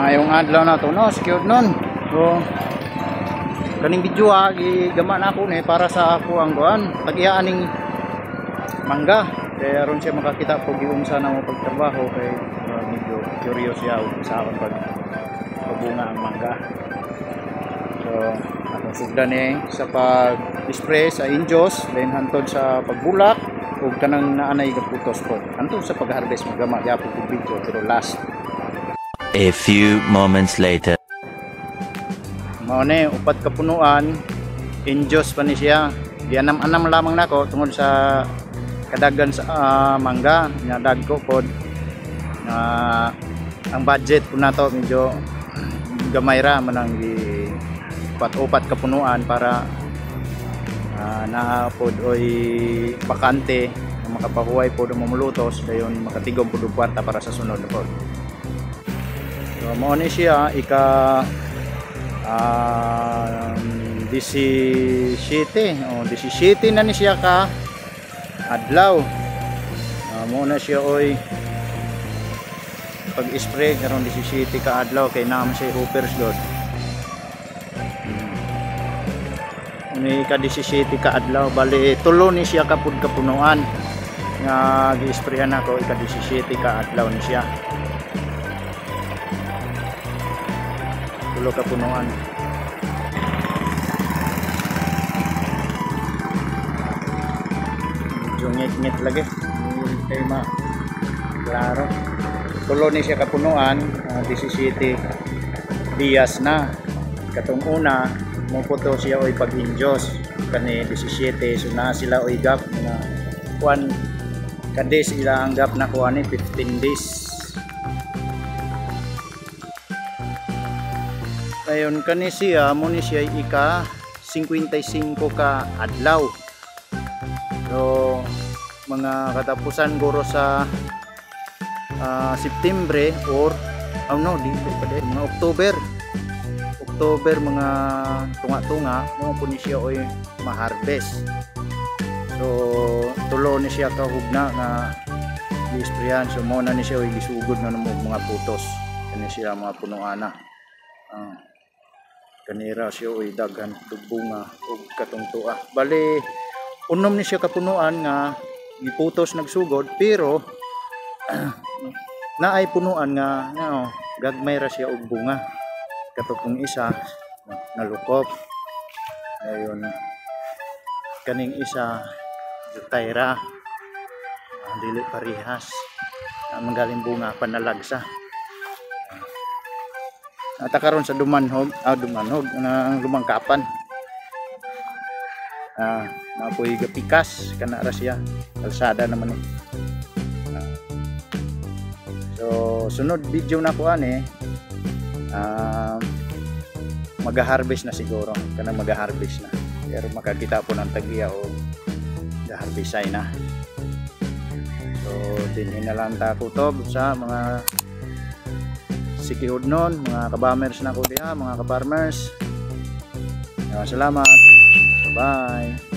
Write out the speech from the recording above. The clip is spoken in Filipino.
Maayong adlaw na to no, secure nun. So kaning video gigama na ako ni para sa ako ang kuan pag-iyaaning mangga. Kaya aron siya makakita po giunsa na mo pagtrabaho kay medyo curious siya sa akong pagbunga ang mangga. So atong sugdan sa pag-spray sa injos, then hantod sa pagbulak ug kanang naanay gaputos po. Hantod sa pag-harvest magama gyapon ko video pero last. A few moments later. Mao ni upat ka punuan, injos pa ni siya. Gianam-anam lamang nako tungod sa kadagan sa mangga nya dagko pod na ang budget po nato medyo gamay ra manang gi upat ka punuan para na pod oy bakante na makapahuway pod mo mulutos dayon makatigom pod og kwarta para sa sunod pod. So mao ni siya ika 17 na ni siya ka adlaw. Muna siya oy pag-spray karon 17 ka adlaw kay naman siya hoopers god. Ni ka 17 ka adlaw bali tulo ni siya kapud kapunuan nga gi-sprayan ako ika 17 ka adlaw ni siya. Tulo ka punuan. Ngit-ngit lagi kay ma klaro tulo ni siya kapunuan 17 dias na katong una mo puto siya oy pag-injos kani 17 so na sila oy gap na kuan kade sila ang gap na kuan 15 days. Ayon kani siya mo ni siya ika 55 ka adlaw. So mga katapusan guro sa September or dito pa din mga October mga tunga-tunga mo po ni siya oy ma-harvest. So tulo ni siya kahugna nga gi-sprayan so mo na ni siya oy gisugod na mo mga putos kani siya mga punuana. Kanira siya oy daghan bunga ug katong tuwa. Bali unom ni siya kapunuan nga giputos nagsugod pero naay punuan nga gagmay ra siya og bunga katong isa nalukop ayon kaning isa jutayra dili parihas manggaling bunga panalagsa ata karon sa dumanhog ang lumangkapan mapoy gapikas kana ra siya kalsada naman so sunod video na ko mag-harvest na siguro kanang mag-harvest na pero makakita po ng tagiya o ga-harvestay na. So dinhin na lang ta kutob sa mga sikihud nun mga kabamers na ko diha mga kabarmers. Salamat. Bye.